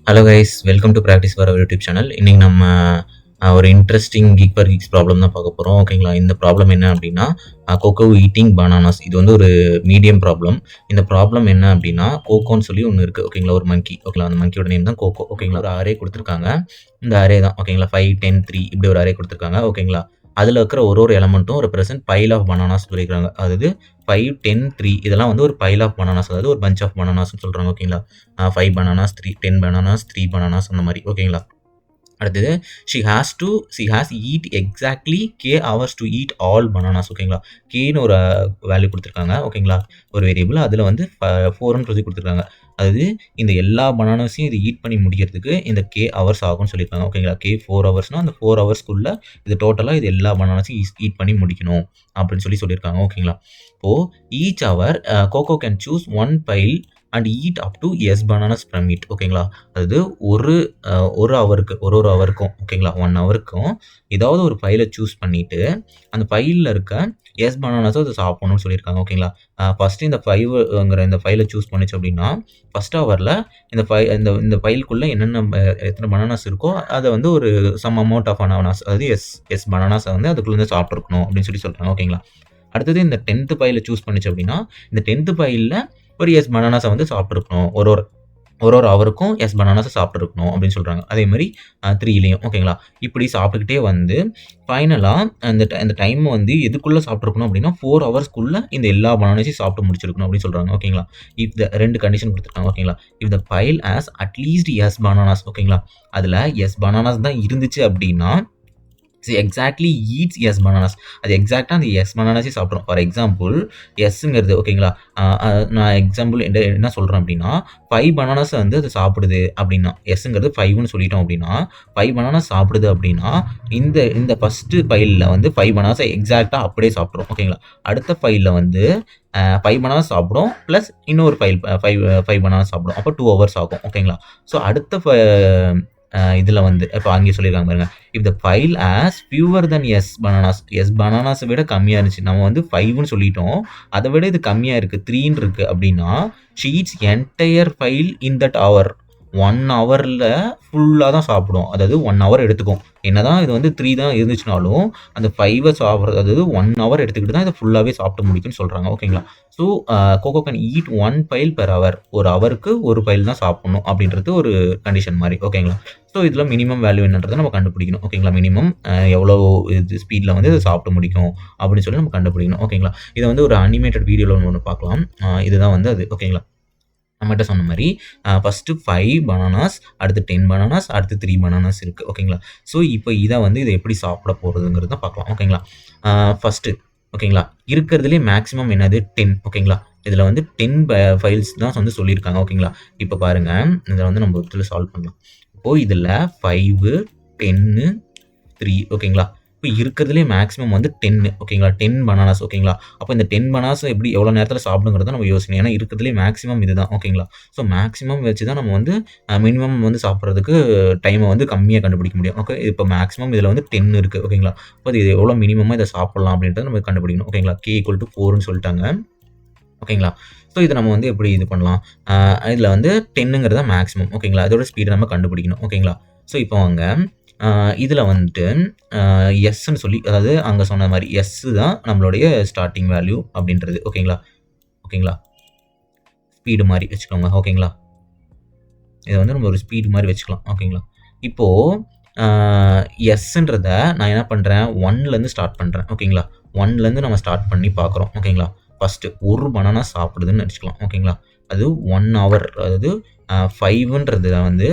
Hello guys, welcome to practice for our YouTube channel. இன்னைக்கு நம்ம ஒரு interesting Geek for Geeks problem தான் பார்க்க போகிறோம். ஓகேங்களா? இந்த ப்ராப்ளம் என்ன அப்படின்னா, கோகோ ஈட்டிங் பனானாஸ். இது வந்து ஒரு மீடியம் ப்ராப்ளம். இந்த ப்ராப்ளம் என்ன அப்படின்னா, கோகோன்னு சொல்லி ஒன்று இருக்குது. ஓகேங்களா? ஒரு மங்கி. ஓகேங்களா? அந்த மங்கியோட நேம் தான் கோகோ. ஓகேங்களா? ஒரு அரே கொடுத்துருக்காங்க. இந்த அரே தான். ஓகேங்களா? 5, 10, 3 இப்படி ஒரு அரே கொடுத்துருக்காங்க. ஓகேங்களா? அதில் இருக்கிற ஒரு எலமெண்ட்டும் ரெப்ரசென்ட் பைல் ஆஃப் பனானாஸ் சொல்லியிருக்காங்க. அதாவது 5, 10, 3 இதெல்லாம் வந்து ஒரு பைல் ஆஃப் பனானாஸ், அதாவது ஒரு பஞ்ச் ஆஃப் பனானாஸ்ன்னு சொல்கிறாங்க. ஓகேங்களா? 5 bananas, 10 bananas, 3 bananas அந்த மாதிரி. ஓகேங்களா? அடுத்தது she has eat exactly k hours to eat all bananas. ஓகேங்களா? கேன்னு ஒரு வேல்யூ கொடுத்துருக்காங்க. ஓகேங்களா? ஒரு வேரியபிள் அதில் வந்து 4ன்னு சொல்லி கொடுத்துருக்காங்க. அதாவது இந்த எல்லா பனானாஸையும் இது ஈட் பண்ணி முடிக்கிறதுக்கு இந்த கே ஹவர்ஸ் ஆகும்னு சொல்லியிருக்காங்க. ஓகேங்களா? கே 4 ஹவர்ஸ்னால் அந்த 4 ஹவர்ஸ்க்குள்ள இது டோட்டலாக இது எல்லா பனானாஸையும் ஈட் பண்ணி முடிக்கணும் அப்படின்னு சொல்லியிருக்காங்க. ஓகேங்களா? இப்போது each hour Koko can choose one pile and eat up to S bananas from it. ஓகேங்களா? அதாவது ஒரு ஹவருக்கு ஒரு ஹவருக்கும் ஓகேங்களா 1 ஹவருக்கும் ஏதாவது ஒரு ஃபைலை சூஸ் பண்ணிவிட்டு அந்த ஃபைலில் இருக்க எஸ் பனானாஸும் அதை சாப்பிடணும்னு சொல்லியிருக்காங்க. ஓகேங்களா? ஃபஸ்ட்டு இந்த 5ங்கிற இந்த ஃபைலை சூஸ் பண்ணிச்சு அப்படின்னா ஃபஸ்ட் ஹவரில் இந்த ஃபைலுக்குள்ளே என்னென்ன எத்தனை பனானாஸ் இருக்கோ அதை வந்து ஒரு சம் அமௌண்ட் ஆஃப் பனானாஸ், அதாவது எஸ் பனானாஸை வந்து அதுக்குள்ளே சாப்பிட்ருக்கணும் அப்படின்னு சொல்கிறாங்க. ஓகேங்களா? அடுத்தது இந்த 10th பையில் சூஸ் பண்ணிச்சு அப்படின்னா இந்த 10th பையில் ஒரு எஸ் பனானாஸை வந்து சாப்பிட்ருக்கணும். ஒரு ஹவருக்கும் எஸ் பனானாஸை சாப்பிட்ருக்கணும் அப்படின்னு சொல்கிறாங்க. அதே மாதிரி 3லேயும். ஓகேங்களா? இப்படி சாப்பிட்டுக்கிட்டே வந்து ஃபைனலாக அந்த டைம் வந்து எதுக்குள்ளே சாப்பிட்ருக்கணும் அப்படின்னா 4 ஹவர்ஸ்க்குள்ளே இந்த எல்லா பனானாஸையும் சாப்பிட்டு முடிச்சிருக்கணும் அப்படின்னு சொல்கிறாங்க. ஓகேங்களா? இஃப் த 2 கண்டிஷன் கொடுத்துருக்காங்க. ஓகேங்களா? If the pile has at least S bananas. ஓகேங்களா? அதில் எஸ் பனானாஸ் தான் இருந்துச்சு அப்படின்னா எக்ஸாக்ட்லி ஈட்ஸ் எஸ் பனானாஸ். அது எக்ஸாக்டாக அந்த எஸ் பனானாஸே சாப்பிட்றோம். ஃபார் எக்ஸாம்பிள் எஸ்ஸுங்கிறது. ஓகேங்களா? நான் எக்ஸாம்பிள் என்ன சொல்கிறேன் அப்படின்னா 5 பனானாஸை வந்து அது சாப்பிடுது அப்படின்னா, எஸ்ஸுங்கிறது 5ன்னு சொல்லிட்டோம் அப்படின்னா 5 பனானாஸ் சாப்பிடுது அப்படின்னா இந்த ஃபஸ்ட்டு ஃபைலில் வந்து 5 பனானாஸை எக்ஸாக்டாக அப்படியே சாப்பிட்றோம். ஓகேங்களா? அடுத்த ஃபைலில் வந்து 5 பனானாஸ் சாப்பிடும் ப்ளஸ் இன்னொரு ஃபைவ் பனானாஸ் சாப்பிடும். அப்போ 2 ஹவர்ஸ் ஆகும். ஓகேங்களா? ஸோ அடுத்த இதில் வந்து இப்போ அங்கே சொல்லியிருக்காங்க பாருங்க. If the file has fewer then S பனானாஸை விட கம்மியாக இருந்துச்சு. நம்ம வந்து 5ன்னு சொல்லிட்டோம், அதை விட இது கம்மியாக இருக்குது 3ன்னு இருக்குது அப்படின்னா sheets entire file in that hour 1 ஹவரில் ஃபுல்லாக தான் சாப்பிடும். அதாவது 1 ஹவர் எடுத்துக்கும். என்னதான் இது வந்து 3 தான் இருந்துச்சுனாலும் அந்த 5 சாப்பிட்றது, அதாவது 1 ஹவர் எடுத்துக்கிட்டு தான் இதை ஃபுல்லாகவே சாப்பிட்டு முடிக்கும்னு சொல்கிறாங்க. ஓகேங்களா? So Koko can eat 1 pile per hour. ஒரு ஹவருக்கு ஒரு பைல் தான் சாப்பிடணும் அப்படின்றது ஒரு கண்டிஷன் மாதிரி. ஓகேங்களா? ஸோ இதில் மினிமம் வேல்யூ என்னன்றதை நம்ம கண்டுபிடிக்கணும். ஓகேங்களா? மினிமம் எவ்வளோ இது ஸ்பீடில் வந்து இதை சாப்பிட்டு முடிக்கும் அப்படின்னு சொல்லி நம்ம கண்டுபிடிக்கணும். ஓகேங்களா? இதை வந்து ஒரு அனிமேட்டட் வீடியோவில் ஒன்று பார்க்கலாம். இதுதான் வந்து அது. ஓகேங்களா? நம்மகிட்ட சொன்ன மாதிரி ஃபஸ்ட்டு 5 பனானாஸ், அடுத்து 10 பனானாஸ், அடுத்து 3 பனானாஸ் இருக்குது. ஓகேங்களா? ஸோ இப்போ இதை எப்படி சாப்பிட போகிறதுங்கிறத பார்க்கலாம். ஓகேங்களா? ஃபஸ்ட்டு ஓகேங்களா இருக்கிறதுலே மேக்ஸிமம் என்னது 10. ஓகேங்களா? இதில் வந்து 10 ஃபைல்ஸ் தான் வந்து சொல்லியிருக்காங்க. ஓகேங்களா? இப்போ பாருங்கள், இதில் வந்து நம்ம இதில் சால்வ் பண்ணலாம். இப்போது இதில் 5, 10, 3 ஓகேங்களா? இப்போ இருக்கிறதுலே மேக்ஸிமம் வந்து 10. ஓகேங்களா? 10 பனானாஸ். ஓகேங்களா? அப்போ இந்த 10 பனானாஸ் எவ்வளோ நேரத்தில் சாப்பிடுங்கிறத நம்ம யோசிக்கணும். ஏன்னா இருக்கிறதுலே மேக்ஸிமம் இதுதான். ஓகேங்களா? ஸோ மேக்ஸிமம் வச்சு தான் நம்ம வந்து மினிமம் வந்து சாப்பிட்றதுக்கு டைமை வந்து கம்மியாக கண்டுபிடிக்க முடியும். ஓகே, இப்போ மேக்ஸிமம் இதில் வந்து 10 இருக்குது. ஓகேங்களா? அப்போ இது எவ்வளோ மினிமமாக இதை சாப்பிட்லாம் அப்படின்றத நம்ம கண்டுபிடிக்கணும். ஓகேங்களா? k = 4ன்னு சொல்லிட்டாங்க. ஓகேங்களா? ஸோ இதை நம்ம வந்து எப்படி இது பண்ணலாம்? இதில் வந்து 10ங்கிறத மேக்ஸிமம். ஓகேங்களா? இதோட ஸ்பீடை நம்ம கண்டுபிடிக்கணும். ஓகேங்களா? ஸோ இப்போ வாங்க இதில் வந்துட்டு எஸ்ன்னு சொல்லி, அதாவது அங்கே சொன்ன மாதிரி எஸ்ஸு தான் நம்மளுடைய ஸ்டார்டிங் வேல்யூ அப்படின்றது. ஓகேங்களா? ஓகேங்களா? ஸ்பீடு மாதிரி வச்சுக்கோங்க. ஓகேங்களா? இதை வந்து நம்ம ஒரு ஸ்பீடு மாதிரி வச்சுக்கலாம். ஓகேங்களா? இப்போது எஸ்ன்றத நான் என்ன பண்ணுறேன், 1லேருந்து ஸ்டார்ட் பண்ணுறேன். ஓகேங்களா? 1லேருந்து நம்ம ஸ்டார்ட் பண்ணி பார்க்குறோம். ஓகேங்களா? ஃபஸ்ட்டு ஒரு பனானா சாப்பிடுதுன்னு வச்சுக்கலாம். ஓகேங்களா? அது 1 ஹவர், அதாவது 5ன்றது வந்து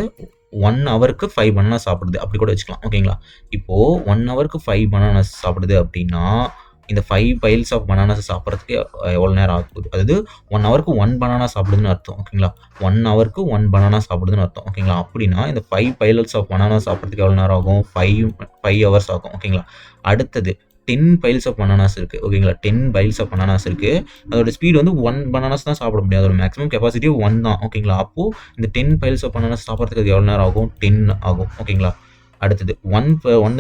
1 ஹவருக்கு 5 பனானா சாப்பிடுது அப்படி கூட வச்சுக்கலாம். ஓகேங்களா? இப்போது 1 ஹவருக்கு 5 பனானாஸ் சாப்பிடுது அப்படின்னா இந்த 5 பைல்ஸ் ஆஃப் பனானாஸ் சாப்பிட்றதுக்கு எவ்வளோ நேரம் ஆகுது? அதாவது 1 ஹவருக்கு 1 பனானா சாப்பிடுதுன்னு அர்த்தம். ஓகேங்களா? 1 ஹவருக்கு 1 பனானா சாப்பிடுதுன்னு அர்த்தம். ஓகேங்களா? அப்படின்னா இந்த 5 பைல்ஸ் ஆஃப் பனானா சாப்பிட்றதுக்கு எவ்வளோ நேரம் ஆகும்? 5 ஹவர்ஸ் ஆகும். ஓகேங்களா? அடுத்தது 10 பைல்ஸ் ஆஃப் பனானாஸ் இருக்குது. ஓகேங்களா? 10 பைல்ஸ் ஆஃப் பனானாஸ் இருக்குது. அதோட ஸ்பீடு வந்து 1 பனானாஸ் தான் சாப்பிட முடியும். அதோட மேக்ஸிமம் கெப்பாசிட்டி 1 தான். ஓகேங்களா? அப்போது இந்த 10 பைல்ஸ் ஆஃப் பனானாஸ் சாப்பிட்றதுக்கு எவ்வளோ நேரம் ஆகும்? 10 ஆகும். ஓகேங்களா? அடுத்தது 1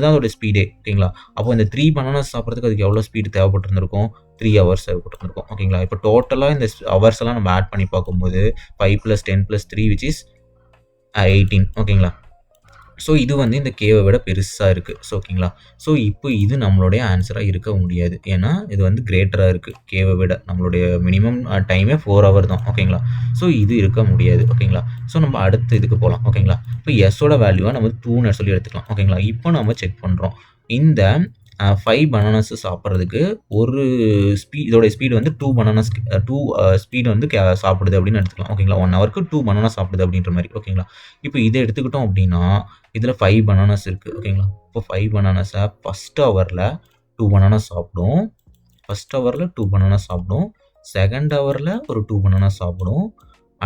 தான் அதோட ஸ்பீடே. ஓகேங்களா? அப்போ இந்த 3 பனானாஸ் சாப்பிட்றதுக்கு அதுக்கு எவ்வளோ ஸ்பீடு தேவைப்பட்டிருந்திருக்கும்? 3 ஹவர்ஸ் தேவைப்பட்டிருந்திருக்கும். ஓகேங்களா? இப்போ டோட்டலாக இந்த ஹவர்ஸ் எல்லாம் நம்ம ஆட் பண்ணி பார்க்கும்போது 5 + 10 + 3 which is 18 ஓகேங்களா. ஸோ இது வந்து இந்த கேவை விட பெருசாக இருக்குது. ஸோ ஓகேங்களா. ஸோ இப்போ இது நம்மளுடைய ஆன்சராக இருக்க முடியாது. ஏன்னா இது வந்து கிரேட்டராக இருக்குது கேவை விட. நம்மளுடைய மினிமம் டைமே 4 ஹவர் தான். ஓகேங்களா. ஸோ இது இருக்க முடியாது. ஓகேங்களா. ஸோ நம்ம அடுத்த இதுக்கு போகலாம். ஓகேங்களா. இப்போ எஸ்ஸோட வேல்யூவை நம்ம 2ன்னு சொல்லி எடுத்துக்கலாம். ஓகேங்களா. இப்போ நம்ம செக் பண்ணுறோம். இந்த 5 பனானாஸ் சாப்பிட்றதுக்கு ஒரு இதோட ஸ்பீடு வந்து 2 பனானாஸ் 2 ஸ்பீடு வந்து சாப்பிடுது அப்படின்னு எடுத்துக்கலாம். ஓகேங்களா. 1 ஹவருக்கு 2 பனானா சாப்பிடுது அப்படின்ற மாதிரி. ஓகேங்களா. இப்போ இதை எடுத்துக்கிட்டோம் அப்படின்னா இதில் 5 பனானாஸ் இருக்குது. ஓகேங்களா. இப்போ 5 பனானாஸை ஃபஸ்ட் ஹவரில் 2 பனானாஸ் சாப்பிடும். ஃபஸ்ட் ஹவரில் 2 பனானாஸ் சாப்பிடும். செகண்ட் ஹவரில் ஒரு 2 பனானாஸ் சாப்பிடும்.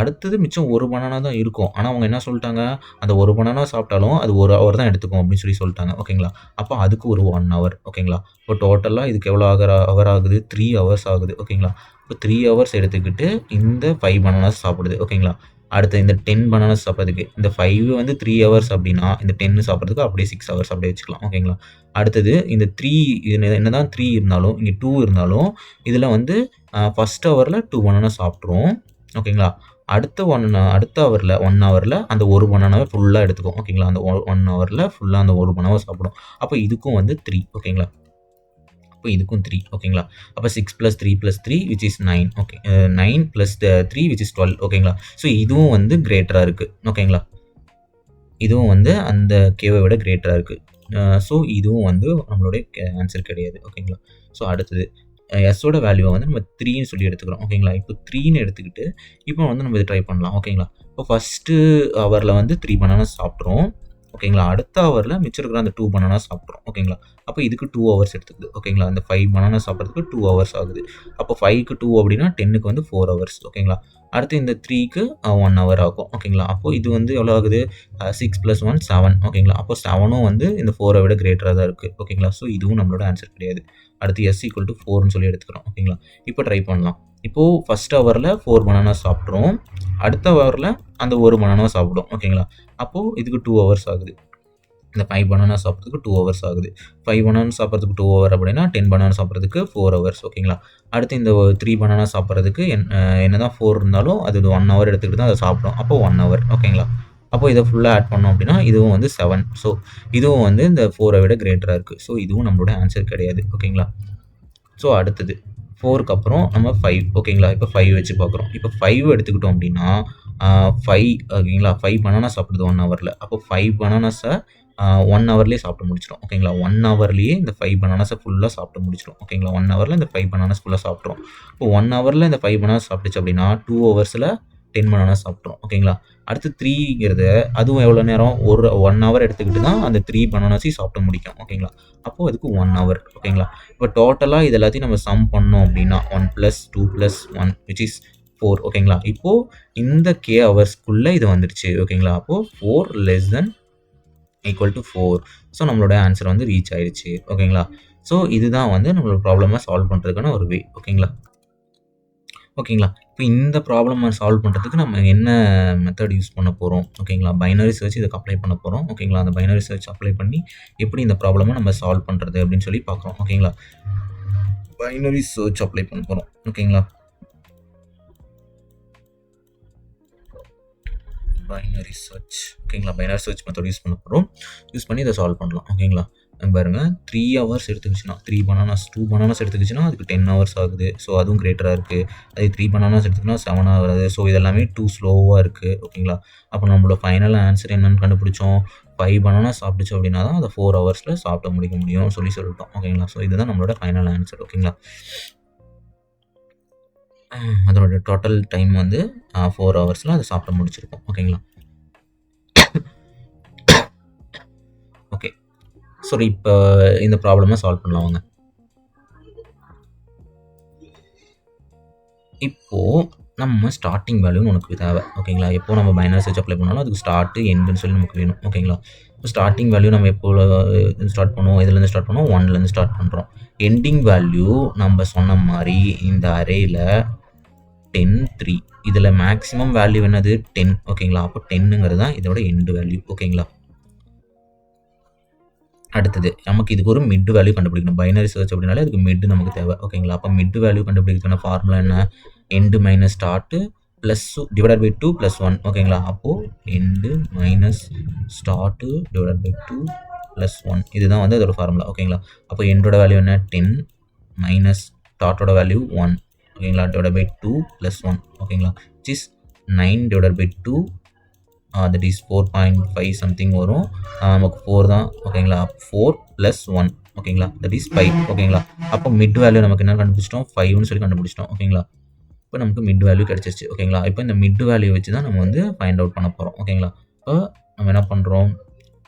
அடுத்தது மிச்சம் ஒரு பனானா தான் இருக்கும். ஆனால் அவங்க என்ன சொல்லிட்டாங்க, அந்த ஒரு பனானா சாப்பிட்டாலும் அது 1 ஹவர் தான் எடுத்துக்கும் அப்படின்னு சொல்லிட்டாங்க. ஓகேங்களா. அப்போ அதுக்கு ஒரு 1 ஹவர். ஓகேங்களா. இப்போ டோட்டலாக இதுக்கு எவ்வளோ ஹவர் ஆகுது, 3 ஹவர்ஸ் ஆகுது. ஓகேங்களா. இப்போ 3 ஹவர்ஸ் எடுத்துக்கிட்டு இந்த 5 பனானாஸ் சாப்பிடுது. ஓகேங்களா. அடுத்து இந்த 10 பனானாஸ் சாப்பிட்றதுக்கு இந்த 5 வந்து 3 ஹவர்ஸ் அப்படின்னா இந்த 10 சாப்பிட்றதுக்கு அப்படியே 6 ஹவர்ஸ் அப்படியே வச்சுக்கலாம். ஓகேங்களா. அடுத்தது இந்த 3 என்னதான் 3 இருந்தாலும் இங்கே 2 இருந்தாலும் இதில் வந்து ஃபஸ்ட் ஹவரில் 2 பனானா சாப்பிட்ரும். ஓகேங்களா. அடுத்த ஹவரில் 1 ஹவரில் அந்த ஒரு பனானாவை ஃபுல்லாக எடுத்துக்கும். ஓகேங்களா. அந்த 1 ஹவரில் ஃபுல்லாக அந்த ஒரு பனானாவை சாப்பிடும். அப்போ இதுக்கும் வந்து 3. ஓகேங்களா. அப்போ இதுக்கும் 3. ஓகேங்களா. அப்போ 6 + 3 + 3 which is 9. Okay. 9 + 3 which is 12. ஓகேங்களா. ஸோ இதுவும் வந்து கிரேட்டராக இருக்குது. ஓகேங்களா. இதுவும் வந்து அந்த கேவை விட கிரேட்டராக இருக்குது. ஸோ இதுவும் வந்து நம்மளுடைய ஆன்சர் கிடையாது. ஓகேங்களா. ஸோ அடுத்தது எஸ்ஸோட வேல்யூவை வந்து நம்ம 3ன்னு சொல்லி எடுத்துக்கிறோம். ஓகேங்களா. இப்போ 3ன்னு எடுத்துக்கிட்டு இப்போ வந்து நம்ம இதை ட்ரை பண்ணலாம். ஓகேங்களா. இப்போ ஃபஸ்ட்டு ஹவரில் வந்து 3 பனானாஸ் சாப்பிட்றோம். ஓகேங்களா. அடுத்த ஹவரில் மிச்சம் இருக்கிற அந்த 2 பனானாஸ் சாப்பிட்றோம். ஓகேங்களா. அப்போ இதுக்கு 2 ஹவர்ஸ் எடுத்துக்குது. ஓகேங்களா. அந்த 5 பனானாஸ் சாப்பிட்றதுக்கு 2 ஹவர்ஸ் ஆகுது. அப்போ 5க்கு 2 அப்படின்னா 10க்கு வந்து 4 ஹவர்ஸ். ஓகேங்களா. அடுத்து இந்த 3க்கு 1 ஹவர் ஆகும். ஓகேங்களா. அப்போது இது வந்து எவ்வளோ ஆகுது, 6 + 1 7. ஓகேங்களா. அப்போ 7ம் வந்து இந்த 4 விட கிரேட்டராக தான் இருக்குது. ஓகேங்களா. ஸோ இதுவும் நம்மளோட ஆன்சர் கிடையாது. அடுத்து S = 4ன்னு சொல்லி எடுத்துக்கிறோம். ஓகேங்களா. இப்போ ட்ரை பண்ணலாம். இப்போது ஃபஸ்ட் ஹவரில் 4 பனானா சாப்பிட்றோம். அடுத்த ஹவரில் அந்த ஒரு பனானா சாப்பிடும். ஓகேங்களா. அப்போது இதுக்கு 2 ஹவர்ஸ் ஆகுது. இந்த 5 பனானா சாப்பிட்றதுக்கு 2 ஹவர்ஸ் ஆகுது. 5 பனானா சாப்பிட்றதுக்கு 2 ஹவர் அப்படின்னா 10 பனானா சாப்பிட்றதுக்கு 4 ஹவர்ஸ். ஓகேங்களா. அடுத்து இந்த 3 பனானா சாப்பிட்றதுக்கு என்னதான் 4 இருந்தாலும் அது 1 ஹவர் எடுத்துக்கிட்டு தான் அதை சாப்பிடும். அப்போ 1 ஹவர். ஓகேங்களா. அப்போ இதை ஃபுல்லாக ஆட் பண்ணோம் அப்படின்னா இதுவும் வந்து 7. ஸோ இதுவும் வந்து இந்த 4 விட கிரேட்டராக இருக்குது. ஸோ இதுவும் நம்மளோட ஆன்சர் கிடையாது. ஓகேங்களா. ஸோ அடுத்தது 4க்கு அப்புறம் நம்ம 5. ஓகேங்களா. இப்போ 5 வச்சு பார்க்குறோம். இப்போ 5 எடுத்துக்கிட்டோம் அப்படின்னா 5 ஓகேங்களா. 5 பனானா சாப்பிடுது 1 ஹவரில். அப்போ 5 பனானாஸை 1 ஹவர்லேயே சாப்பிட்டு முடிச்சிடும். ஓகேங்களா. 1 ஹவர்லேயே இந்த 5 பனானாஸை ஃபுல்லாக சாப்பிட்டு முடிச்சிடும். ஓகேங்களா. 1 ஹவரில் இந்த 5 பனானாஸ் ஃபுல்லாக சாப்பிட்றோம். இப்போ 1 ஹவரில் இந்த 5 பனானாஸ் சாப்பிட்டுச்சு அப்படின்னா 2 ஹவர்ஸில் 10 பனானாஸ் சாப்பிட்றோம். ஓகேங்களா. அடுத்து 3ங்கிறது அதுவும் எவ்வளோ நேரம், 1 ஹவர் எடுத்துக்கிட்டு தான் அந்த 3 பனானாஸையும் சாப்பிட்டு முடிக்கும். ஓகேங்களா. அப்போது அதுக்கு 1 ஹவர். ஓகேங்களா. இப்போ டோட்டலாக இது எல்லாத்தையும் நம்ம சம் பண்ணோம் அப்படின்னா 1 + 2 + 1 which is 4. ஓகேங்களா. இப்போது இந்த k ஹவர்ஸ்க்குள்ளே இது வந்துடுச்சு. ஓகேங்களா. அப்போது 4 ≤ 4. ஸோ நம்மளோட ஆன்சர் வந்து ரீச் ஆயிடுச்சு. ஓகேங்களா. ஸோ இதுதான் வந்து நம்மளோட ப்ராப்ளமை சால்வ் பண்ணுறதுக்கான ஒரு வே. ஓகேங்களா. ஓகேங்களா. இப்போ இந்த ப்ராப்ளமை சால்வ் பண்ணுறதுக்கு நம்ம என்ன மெத்தட் யூஸ் பண்ண போகிறோம். ஓகேங்களா. பைனரி சர்ச் இதுக்கு அப்ளை பண்ண போகிறோம். ஓகேங்களா. அந்த பைனரி சர்ச் அப்ளை பண்ணி எப்படி இந்த ப்ராப்ளமை நம்ம சால்வ் பண்ணுறது அப்படின்னு சொல்லி பார்க்குறோம். ஓகேங்களா. பைனரி சர்ச் அப்ளை பண்ண போகிறோம். ஓகேங்களா. Binary search. ஓகேங்களா. பைனரி சர்ச் மெத்தட் யூஸ் பண்ண போகிறோம். யூஸ் பண்ணி இதை சால்வ் பண்ணலாம். ஓகேங்களா. பாருங்க 3 ஹவர்ஸ் எடுத்துக்கிச்சுன்னா 3 பனானாஸ் 2 பனானாஸ் எடுத்துக்கிச்சுன்னா அதுக்கு 10 ஹவர்ஸ் ஆகுது. ஸோ அதுவும் கிரேட்டராக இருக்குது. அதே 3 பனானாஸ் எடுத்துக்கினா 7 ஆகுது. ஸோ இதெல்லாமே டூ ஸ்லோவாக இருக்குது. ஓகேங்களா. அப்போ நம்மளோட ஃபைனல் ஆன்சர் என்னென்னு கண்டுபிடிச்சோம். 5 பனானாஸ் சாப்பிட்டுச்சு அப்படின்னா தான் அதை 4 ஹவர்ஸில் சாப்பிட முடிக்க முடியும் சொல்லிட்டோம். ஓகேங்களா. ஸோ இதுதான் நம்மளோட ஃபைனல் ஆன்சர். ஓகேங்களா. அதோட டோட்டல் டைம் வந்து 4 ஹவர்ஸில் அதை சாப்பிட முடிச்சிருக்கோம். ஓகேங்களா. ஓகே. சரி, இப்போ இந்த ப்ராப்ளமை சால்வ் பண்ணலாம் வாங்க. இப்போது நம்ம ஸ்டார்டிங் வேல்யூன்னு உனக்கு தேவை. ஓகேங்களா. எப்போ நம்ம பைனரி சர்ச் அப்ளை பண்ணாலும் அதுக்கு ஸ்டார்ட்டு எண்டுன்னு சொல்லி நமக்கு வேணும். ஓகேங்களா. இப்போ ஸ்டார்டிங் வேல்யூ நம்ம எப்போ ஸ்டார்ட் பண்ணுவோம், எதுலேருந்து ஸ்டார்ட் பண்ணுவோம், 1லேருந்து ஸ்டார்ட் பண்ணுறோம். எண்டிங் வேல்யூ நம்ம சொன்ன மாதிரி இந்த அரேயில் 10 3 இதில் மேக்ஸிமம் வேல்யூ என்னது 10. ஓகேங்களா. அப்போ 10ங்கிறது தான் இதோட எண்டு வேல்யூ. ஓகேங்களா. அடுத்தது நமக்கு இதுக்கு ஒரு மிட் வேல்யூ கண்டுபிடிக்கணும். பைனரி சர்ச் அப்படின்னாலே அதுக்கு மிட் நமக்கு தேவை. ஓகேங்களா. அப்போ மிட் வேல்யூ கண்டுபிடிக்கிறதுக்கான ஃபார்முலா என்ன, end minus start plus divided by 2 + 1 ஓகேங்களா. அப்போது end minus start divided by 2 + 1 இதுதான் வந்து அதோட ஃபார்முலா ஓகேங்களா. அப்போ எண்டோட வேல்யூ என்ன 10 மைனஸ் ஸ்டார்ட்டோட வேல்யூ 1 ஓகேங்களா டிவைடட் பை 2 + 1 ஓகேங்களா which is 9 divided by 2 that is 4.5 something வரும். நமக்கு 4 தான் ஓகேங்களா. 4 + 1 ஓகேங்களா that is 5 ஓகேங்களா. அப்போ மிட் வேல்யூ நமக்கு என்ன கண்டுபிடிச்சிட்டோம் 5ன்னு சொல்லி கண்டுபிடிச்சிட்டோம் ஓகேங்களா. இப்போ நமக்கு மிட் வேல்யூ கிடச்சிருச்சு ஓகேங்களா. இப்போ இந்த மிட் வேல்யூ வச்சு தான் நம்ம வந்து ஃபைண்ட் அவுட் பண்ண போகிறோம் ஓகேங்களா. இப்போ நம்ம என்ன பண்ணுறோம்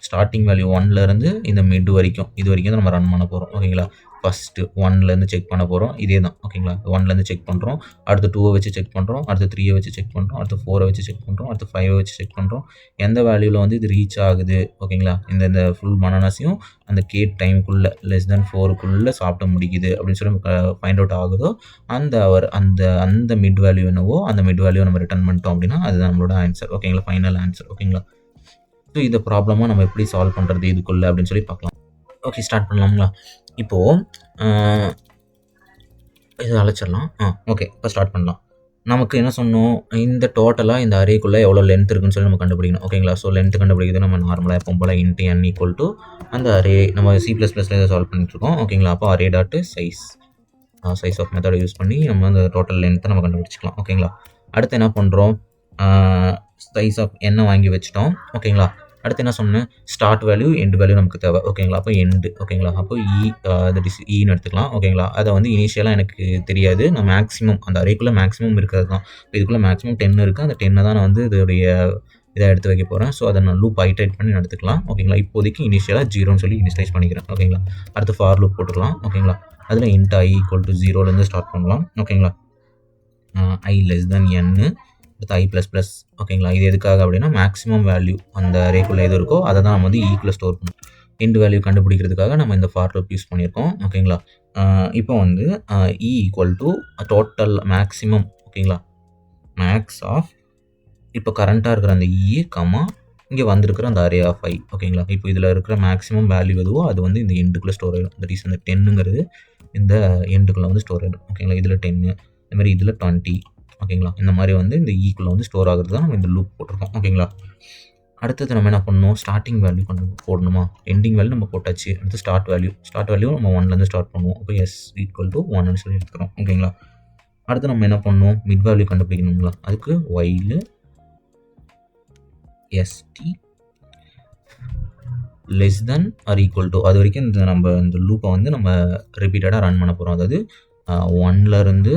ஸ்டார்டிங் வேல்யூ 1லேருந்து இந்த மிட் வரைக்கும் இது வரைக்கும் தான் நம்ம ரன் பண்ண போகிறோம் ஓகேங்களா. ஃபஸ்ட்டு 1லேருந்து செக் பண்ண போகிறோம் இதே தான் ஓகேங்களா. 1லேருந்து செக் பண்ணுறோம், அடுத்து 2 வச்சு செக் பண்ணுறோம், அடுத்து 3 வச்சு செக் பண்ணுறோம், அடுத்து 4 வச்சு செக் பண்ணுறோம், அடுத்து 5 வச்சு செக் பண்ணுறோம். எந்த வேல்யூவில் வந்து இது ரீச் ஆகுது ஓகேங்களா. இந்த ஃபுல் பனானாஸையும் அந்த கேட் டைமுக்குள்ளே <4க்குள்ளே சாப்பிட முடியுது அப்படின்னு சொல்லி ஃபைண்ட் அவுட் ஆகுதோ அந்த மிட் வேல்யூ என்னவோ அந்த மிட் வேல்யூ நம்ம ரிட்டர்ன் பண்ணிட்டோம் அப்படின்னா அதுதான் நம்மளோட ஆன்சர் ஓகேங்களா. ஃபைனல் ஆன்சர் ஓகேங்களா. ஸோ இந்த ப்ராப்ளமாக நம்ம எப்படி சால்வ் பண்ணுறது இதுக்குள்ளே அப்படின்னு சொல்லி பார்க்கலாம். ஓகே ஸ்டார்ட் பண்ணலாங்களா. இப்போது இது அழைச்சிடலாம். ஓகே இப்போ ஸ்டார்ட் பண்ணலாம். நமக்கு என்ன சொன்னோம் இந்த டோட்டலாக இந்த அரேக்குள்ளே எவ்வளோ லென்த் இருக்குன்னு சொல்லி நம்ம கண்டுபிடிக்கணும் ஓகேங்களா. ஸோ லென்த் கண்டுபிடிக்கிறது நம்ம நார்மலாக எப்போ போல் இன்ட்டு n ஈக்குவல் டு அந்த அரே நம்ம C++ல இதை சால்வ் பண்ணிட்டுருக்கோம் ஓகேங்களா. அப்போ அரே டாட்டு சைஸ் ஆஃப் மெத்தடை யூஸ் பண்ணி நம்ம அந்த டோட்டல் லென்த்தை நம்ம கண்டுபிடிச்சிக்கலாம் ஓகேங்களா. அடுத்து என்ன பண்ணுறோம் சைஸ் ஆஃப் என்ன வாங்கி வச்சிட்டோம் ஓகேங்களா. அடுத்து என்ன சொன்னேன் ஸ்டார்ட் வேல்யூ எண்டு வேல்யூ நமக்கு தேவை ஓகேங்களா. அப்போ எண்டு ஓகேங்களா. அப்போ தட் இஸ் ஈன்னு எடுத்துக்கலாம் ஓகேங்களா. அதை வந்து இனிஷியலாக எனக்கு தெரியாது, நான் மேக்ஸிமம் அந்த அரேக்குள்ளே மேக்ஸிமம் இருக்கிறது தான். இப்போ இதுக்குள்ளே மேக்ஸிமம் 10 இருக்குது, அந்த 10 தான் நான் வந்து இதோடைய இதை எடுத்து வைக்க போகிறேன். ஸோ அதை நான் லூப் ஐட்ரேட் பண்ணி எடுத்துக்கலாம் ஓகேங்களா. இப்போதைக்கு இனிஷியலாக 0ன்னு சொல்லி இனிஷியலைஸ் பண்ணிக்கிறேன் ஓகேங்களா. அடுத்து ஃபார் லூப் போட்டுக்கலாம் ஓகேங்களா. அதில் இன்ட் i ஈக்குவல் டு 0லேருந்து ஸ்டார்ட் பண்ணலாம் ஓகேங்களா. i less than n அடுத்து i++ ஓகேங்களா. இது எதுக்காக அப்படின்னா மேக்ஸிமம் வேல்யூ அந்த ரேக்குள்ளே எது இருக்கோ அதை தான் நம்ம வந்து ஈக்குள்ளே ஸ்டோர் பண்ணணும். எண்டு வேல்யூ கண்டுபிடிக்கிறதுக்காக நம்ம இந்த ஃபார் லூப் யூஸ் பண்ணியிருக்கோம் ஓகேங்களா. இப்போ வந்து e equal to total maximum ஓகேங்களா. மேக்ஸ் ஆஃப் இப்போ கரண்ட்டாக இருக்கிற அந்த இ இங்கே வந்திருக்கிற அந்த அரே ஆஃப் i ஓகேங்களா. இப்போ இதில் இருக்கிற மேக்ஸிமம் வேல்யூ எதுவோ அது வந்து இந்த எண்டுக்குள்ளே ஸ்டோர் ஆகிடும். தட் இஸ் அந்த 10ங்கிறது இந்த எண்டுக்குள்ளே வந்து ஸ்டோர் ஆகிடும் ஓகேங்களா. இதில் 10 இந்த மாதிரி இதில் 20 ஓகேங்களா. இந்த மாதிரி வந்து இந்த ஈக்குள்ளே வந்து ஸ்டோர் ஆகிறது தான் நம்ம இந்த லூப் போட்டிருக்கோம் ஓகேங்களா. அடுத்தது நம்ம என்ன பண்ணணும் ஸ்டார்டிங் வேல்யூ போடணுமா எண்டிங் வேல்யூ நம்ம போட்டாச்சு. அடுத்து ஸ்டார்ட் வேல்யூ நம்ம 1லேருந்து ஸ்டார்ட் பண்ணுவோம். அப்போ s ஈக்குவல் டு 1ன்னு சொல்லி எடுத்துக்கிறோம் ஓகேங்களா. அடுத்து நம்ம என்ன பண்ணணும் மிட் வேல்யூ கண்டுபிடிக்கணுங்களா. அதுக்கு while st less than or equal to அது வரைக்கும் இந்த லூப்பை வந்து நம்ம ரிப்பீட்டடாக ரன் பண்ண போகிறோம். அதாவது 1லேருந்து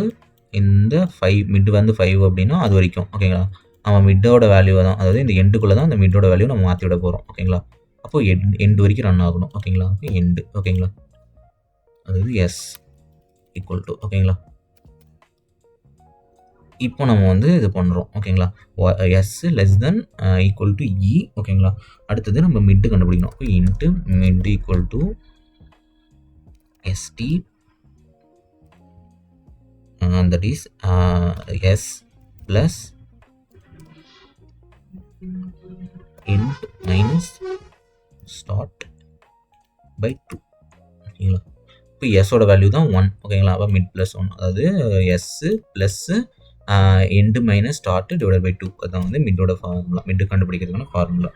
இந்த 5 மிட் வந்து 5 அப்படின்னா அது வரைக்கும் ஓகேங்களா. நம்ம மிட்டோட வேல்யூ தான் அதாவது இந்த எண்டுக்குள்ளே தான் அந்த மிட்டோட வேல்யூ நம்ம மாற்றி விட போகிறோம் ஓகேங்களா. அப்போ எண்டு வரைக்கும் ரன் ஆகணும் ஓகேங்களா. அப்போ எண்டு ஓகேங்களா. அதாவது s ஈக்குவல் டு ஓகேங்களா. இப்போ நம்ம வந்து இது பண்ணுறோம் ஓகேங்களா. s less than equal to e ஓகேங்களா. அடுத்தது நம்ம மிட்டு கண்டுபிடிக்கணும். அப்போ into mid equal to st that is s plus int minus start by 2 ஓகேங்களா. இப்போ எஸ்ஸோட வேல்யூ தான் 1 ஓகேங்களா. அப்போ மிட் ப்ளஸ் 1 அதாவது S plus end minus start divide by 2 அதுதான் வந்து மிட்டோட ஃபார்முலா, மிட்டு கண்டுபிடிக்கிறதுக்கான ஃபார்முலா.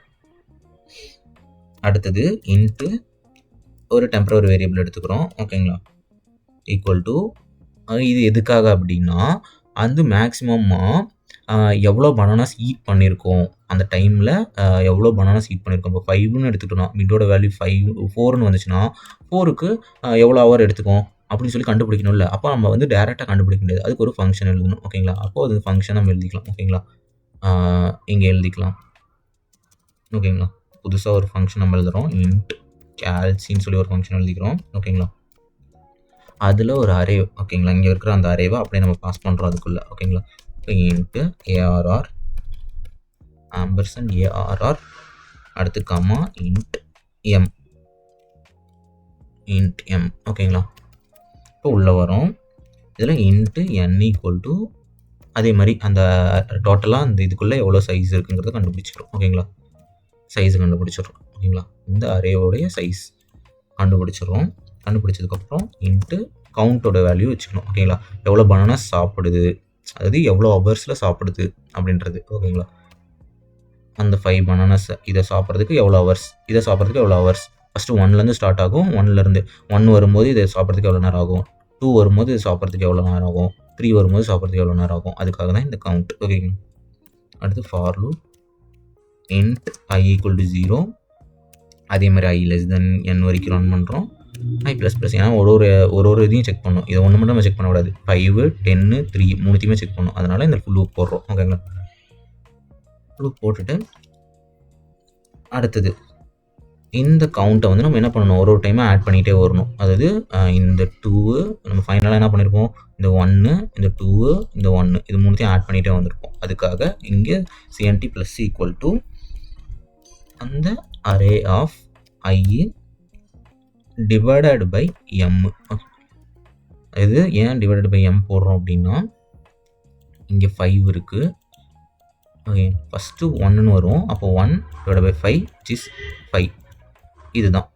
அடுத்தது இன்ட்டு ஒரு டெம்பரரி வேரியபிள் எடுத்துக்கிறோம் ஓகேங்களா. ஈக்குவல் டு இது எதுக்காக அப்படின்னா அது மேக்ஸிமமாக எவ்வளோ பனானாஸ் ஈட் பண்ணியிருக்கோம் அந்த டைமில் எவ்வளோ பனானாஸ் ஈட் பண்ணியிருக்கோம். இப்போ 5ன்னு எடுத்துக்கிட்டோம்னா மிட்டோட வேல்யூ 4ன்னு வந்துச்சுன்னா 4க்கு எவ்வளோ ஹவர் எடுத்துக்கும் அப்படின்னு சொல்லி கண்டுபிடிக்கணும்ல. அப்போ நம்ம வந்து டேரெக்டாக கண்டுபிடிக்க முடியாது, அதுக்கு ஒரு ஃபங்க்ஷன் எழுதணும் ஓகேங்களா. அப்போது அது ஃபங்க்ஷன் நம்ம எழுதிக்கலாம் ஓகேங்களா. இங்கே எழுதிக்கலாம் ஓகேங்களா. புதுசாக ஒரு ஃபங்க்ஷன் நம்ம எழுதுகிறோம் இன்ட் கேல்சின்னு சொல்லி ஒரு ஃபங்க்ஷன் எழுதிக்கிறோம் ஓகேங்களா. அதில் ஒரு அரே ஓகேங்களா. இங்கே இருக்கிற அந்த அரேவை அப்படியே நம்ம பாஸ் பண்ணுறோம் அதுக்குள்ளே ஓகேங்களா. இப்போ இன்ட்டு ARR ஆம்பர்சன் ARR அடுத்து கமா இன்ட் m ஓகேங்களா. இப்போ உள்ளே வரும் இதில் இன்ட்டு n ஈக்குவல் டு அதே மாதிரி அந்த டோட்டலாக அந்த இதுக்குள்ளே எவ்வளோ சைஸ் இருக்குங்கிறத கண்டுபிடிச்சிடும் ஓகேங்களா. சைஸை கண்டுபிடிச்சிடுறோம் ஓகேங்களா. இந்த அரேவோடைய சைஸ் கண்டுபிடிச்சிடுறோம். கண்டுபிடிச்சதுக்கப்புறம் இன்ட்டு கவுண்டோட வேல்யூ வச்சுக்கணும் ஓகேங்களா. எவ்வளோ பனானாஸ் அதாவது எவ்வளோ ஹவர்ஸில் சாப்பிடுது அப்படின்றது. ஓகேங்களா? அந்த 5 பனானாஸ் இதை சாப்பிட்றதுக்கு எவ்வளோ ஹவர்ஸ், இதை சாப்பிட்றதுக்கு எவ்வளோ ஹவர்ஸ். ஃபஸ்ட்டு 1லேருந்து ஸ்டார்ட் ஆகும். 1 வரும்போது இதை சாப்பிட்றதுக்கு எவ்வளோ நேரம் ஆகும், 2 வரும்போது இது சாப்பிட்றதுக்கு எவ்வளோ நேரம் ஆகும், 3 வரும்போது சாப்பிட்றதுக்கு எவ்வளோ நேரம் ஆகும். அதுக்காக தான் இந்த கவுண்ட். ஓகேங்களா? அடுத்து ஃபார் லூப் int i = 0. அதே மாதிரி i n வரைக்கும் ரன் பண்ணுறோம். i++, ஏன்னா ஒரு இதையும் செக் பண்ணணும். இதை ஒன்று மட்டும் நம்ம செக் பண்ணக்கூடாது. 5, 10, 3 மூணுத்தையுமே செக் பண்ணணும். அதனால் இந்த லூப் போடுறோம். ஓகேங்களா? லூப் போட்டுட்டு அடுத்தது இந்த கவுண்ட்டை வந்து நம்ம என்ன பண்ணணும், ஒரு டைமாக ஆட் பண்ணிகிட்டே வரணும். அதாவது இந்த 2 நம்ம ஃபைனலாக என்ன பண்ணியிருப்போம், இந்த 1, இந்த 2, இந்த 1 இது மூணுத்தையும் ஆட் பண்ணிகிட்டே வந்திருப்போம். அதுக்காக இங்கே cnt + c அந்த array of i divided by m. இது ஏன் டிவைடட் பை m போடுறோம் அப்படின்னா, இங்கே 5 இருக்குது. ஓகே, ஃபஸ்ட்டு 1ன்னு வரும். அப்போ 1 / 5 which is 5. இதுதான்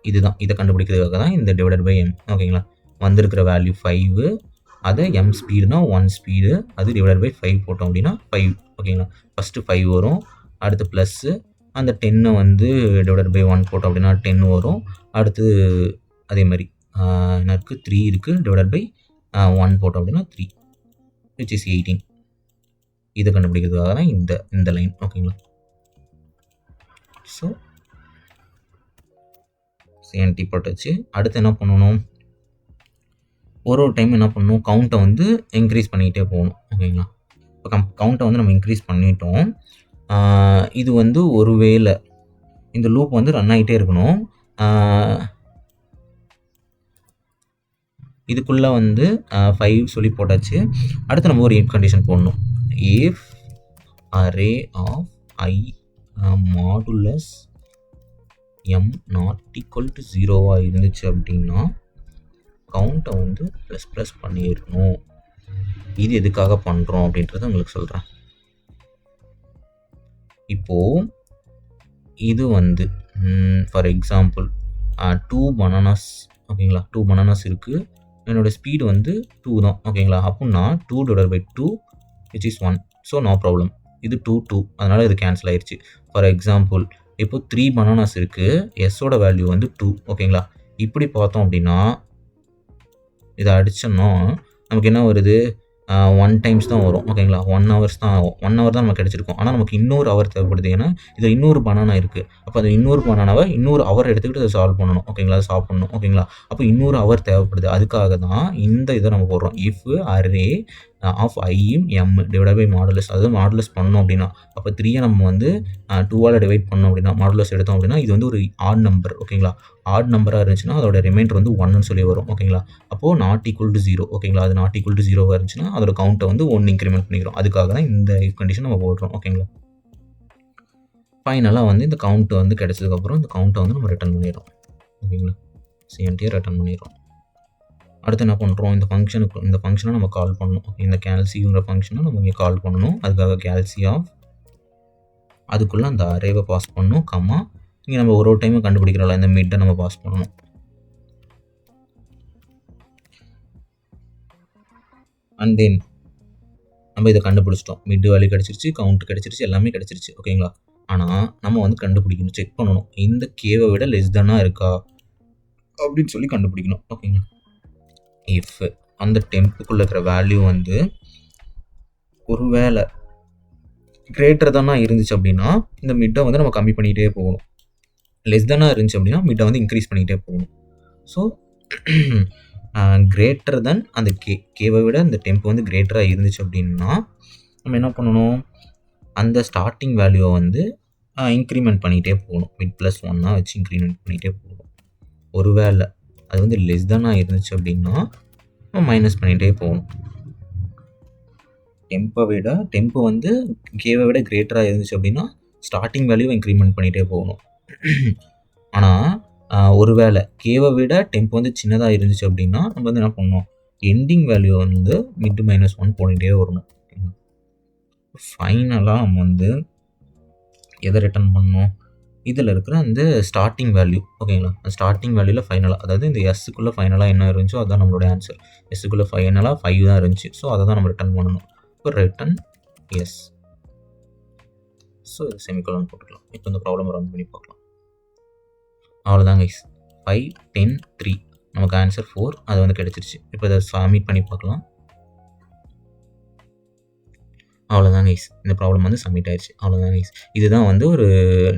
இதை கண்டுபிடிக்கிறதுக்காக தான் இந்த டிவைடட் பை m. ஓகேங்களா? வந்திருக்கிற வேல்யூ 5, அதை m ஸ்பீடுனா 1 ஸ்பீடு, அது டிவைடட் பை 5 போட்டோம் அப்படின்னா 5. ஓகேங்களா? ஃபஸ்ட்டு 5 வரும். அடுத்து ப்ளஸ்ஸு அந்த 10 வந்து டிவைடட் பை 1 போட்டோம் அப்படின்னா 10 வரும். அடுத்து அதே மாதிரி என்ன இருக்குது, 3 இருக்குது. டிவைடட் பை 1 போட்டோம் அப்படின்னா 3 which is 18. இதை கண்டுபிடிக்கிறதுக்காக தான் இந்த லைன். ஓகேங்களா? ஸோ cnt போட்டாச்சு. அடுத்து என்ன பண்ணணும், ஒரு டைம் என்ன பண்ணணும், கவுண்ட்டை வந்து இன்க்ரீஸ் பண்ணிக்கிட்டே போகணும். ஓகேங்களா? இப்போ கவுண்ட்டை வந்து நம்ம இன்க்ரீஸ் பண்ணிட்டோம். இது வந்து ஒருவேளை இந்த லூப் வந்து ரன் ஆகிட்டே இருக்கணும். இதுக்குள்ளே வந்து 5 சொல்லி போட்டாச்சு. அடுத்து நம்ம ஒரு கண்டிஷன் போடணும். if array of i modulus m not equal to 0 இருந்துச்சு அப்படின்னா கவுண்ட்டை வந்து ++ பண்ணிடணும். இது எதுக்காக பண்ணுறோம் அப்படின்றத உங்களுக்கு சொல்கிறேன். இப்போது இது வந்து ஃபார் எக்ஸாம்பிள் 2 பனானாஸ். ஓகேங்களா? 2 பனானாஸ் இருக்குது. என்னோடய ஸ்பீடு வந்து 2 தான். ஓகேங்களா? அப்படின்னா 2 / 2 which is 1. So no problem. இது 2, அதனால் இது கேன்சல் ஆயிடுச்சு. ஃபார் எக்ஸாம்பிள் இப்போ 3 பனானாஸ் இருக்குது. எஸ்ஸோட வேல்யூ வந்து 2. ஓகேங்களா? இப்படி பார்த்தோம் அப்படின்னா இதை அடிச்சோன்னா நமக்கு என்ன வருது, 1 டைம்ஸ் தான் வரும். ஓகேங்களா? 1 ஹவர்ஸ் தான் ஆகும். 1 ஹவர் தான் நமக்கு கிடச்சிருக்கும். ஆனால் நமக்கு இன்னொரு ஹவர் தேவைப்படுது. ஏன்னா இதில் இன்னொரு பனானா இருக்குது. அப்போ அது இன்னொரு பனானாவை இன்னொரு ஹவர் எடுத்துக்கிட்டு அதை சால்வ் பண்ணணும். ஓகேங்களா? அதை சாப்பிட்ணும். ஓகேங்களா? அப்போ இன்னொரு ஹவர் தேவைப்படுது. அதுக்காக தான் இந்த இதை நம்ம போடுறோம். If array of i m divide by modulus. அதாவது மாடுலஸ் பண்ணோம் அப்படின்னா அப்போ 3 நம்ம வந்து 2ஆல் டிவைட் பண்ணோம் அப்படின்னா மாடுலஸ் எடுத்தோம் அப்படின்னா இது வந்து ஒரு ஆட் நம்பர். ஓகேங்களா? ஆட் நம்பராக இருந்துச்சுன்னா அதோட ரிமைண்டர் வந்து 1ன்னு சொல்லி வரும். ஓகேங்களா? அப்போது நாட் ஈக்குவல் டு 0. ஓகேங்களா? அது நாட் ஈக்குவல் டு 0 இருந்துச்சுன்னா அதோட கவுண்ட்டை வந்து 1 இன்க்ரிமெண்ட் பண்ணிக்கிறோம். அதுக்காக தான் இந்த கண்டிஷன் நம்ம போடுறோம். ஓகேங்களா? ஃபைனலாக வந்து இந்த கவுண்ட்டு வந்து கிடச்சதுக்கப்புறம் இந்த கவுண்ட்டை வந்து நம்ம ரிட்டர்ன் பண்ணிடுறோம். ஓகேங்களா? cnt ரிட்டர்ன் பண்ணிடுறோம். அடுத்து என்ன பண்ணுறோம், இந்த ஃபங்க்ஷனை நம்ம கால் பண்ணணும். இந்த calc ஃபங்க்ஷனை நம்ம இங்கே கால் பண்ணணும். அதுக்காக calc ஆஃப் அதுக்குள்ளே அந்த அரேவை பாஸ் பண்ணணும். கம்மா இங்கே நம்ம ஒரு டைமும் கண்டுபிடிக்கிறோம்ல இந்த மிட்டை நம்ம பாஸ் பண்ணணும். அண்ட் தென் நம்ம இதை கண்டுபிடிச்சிட்டோம். மிட் வேல்யூ கிடச்சிருச்சு, கவுண்ட் கிடச்சிருச்சு, எல்லாமே கிடச்சிருச்சு. ஓகேங்களா? ஆனால் நம்ம வந்து கண்டுபிடிக்கணும், செக் பண்ணணும் இந்த கேவை விட லெஸ் இருக்கா அப்படின்னு சொல்லி கண்டுபிடிக்கணும். ஓகேங்களா? இஃப் அந்த டெம்புக்குள்ளே இருக்கிற வேல்யூ வந்து ஒரு வேளை கிரேட்டர் இருந்துச்சு அப்படின்னா இந்த மிட்டை வந்து நம்ம கம்மி பண்ணிகிட்டே போகணும். லெஸ் இருந்துச்சு அப்படின்னா மிட்டை வந்து இன்க்ரீஸ் பண்ணிகிட்டே போகணும். ஸோ கிரேட்டர் தென் அந்த கேவை விட இந்த டெம்ப் வந்து கிரேட்டராக இருந்துச்சு அப்படின்னா நம்ம என்ன பண்ணணும், அந்த ஸ்டார்டிங் வேல்யூவை வந்து இன்க்ரிமெண்ட் பண்ணிகிட்டே போகணும். மிட் +1 வச்சு இன்க்ரிமெண்ட் பண்ணிகிட்டே போகணும். ஒருவேளை அது வந்து லெஸ் இருந்துச்சு அப்படின்னா நம்ம மைனஸ் பண்ணிகிட்டே போகணும். டெம்பை வந்து கேவை விட கிரேட்டராக இருந்துச்சு அப்படின்னா ஸ்டார்டிங் வேல்யூவை இன்க்ரிமெண்ட் பண்ணிகிட்டே போகணும். ஆனால் ஒருவேளை கேவை விட டெம்ப் வந்து சின்னதாக இருந்துச்சு அப்படின்னா நம்ம வந்து என்ன பண்ணணும், எண்டிங் வேல்யூ வந்து மிட் -1 போனிட்டே வரணும். ஃபைனலாக நம்ம வந்து எதை ரிட்டர்ன் பண்ணணும், இதில் இருக்கிற அந்த ஸ்டார்டிங் வேல்யூ. ஓகேங்களா? அந்த ஸ்டார்டிங் வேல்யூவில் ஃபைனலாக, அதாவது இந்த எஸ்ஸுக்குள்ளே ஃபைனலாக என்ன இருந்துச்சோ அதுதான் நம்மளோட ஆன்சர். எஸ்ஸுக்குள்ளே ஃபைனலாக 5 தான் இருந்துச்சு. ஸோ அதை தான் நம்ம ரிட்டர்ன் பண்ணணும். இப்போ ரிட்டன் எஸ். ஸோ செமிகோலன் போட்டுக்கலாம். இப்போ இந்த ப்ராப்ளம் ரன் பண்ணி பார்க்கலாம். அவ்வளோதான் கைஸ். 5, 10, 3 நமக்கு ஆன்சர் 4 அது வந்து கிடச்சிருச்சு. இப்போ இதை சப்மிட் பண்ணி பார்க்கலாம். அவ்வளோதான் கைஸ். இந்த ப்ராப்ளம் வந்து சப்மிட் ஆயிடுச்சு. அவ்வளோதான் கைஸ். இதுதான் வந்து ஒரு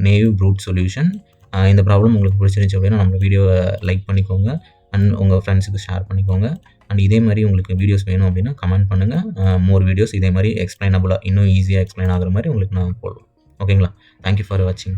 நேவ் ப்ரூட் சொல்யூஷன். இந்த ப்ராப்ளம் உங்களுக்கு பிடிச்சிருந்துச்சு அப்படின்னா நம்ம வீடியோவை லைக் பண்ணிக்கோங்க அண்ட் உங்கள் ஃப்ரெண்ட்ஸுக்கு ஷேர் பண்ணிக்கோங்க. அண்ட் இதே மாதிரி உங்களுக்கு வீடியோஸ் வேணும் அப்படின்னா கமெண்ட் பண்ணுங்கள். மோர் வீடியோஸ் இதே மாதிரி எக்ஸ்பிளைனபுளாக இன்னும் ஈஸியாக எக்ஸ்பிளைன் ஆகிற மாதிரி உங்களுக்கு நான் போடுவேன். ஓகேங்களா? தேங்க்யூ ஃபார் வாட்சிங்.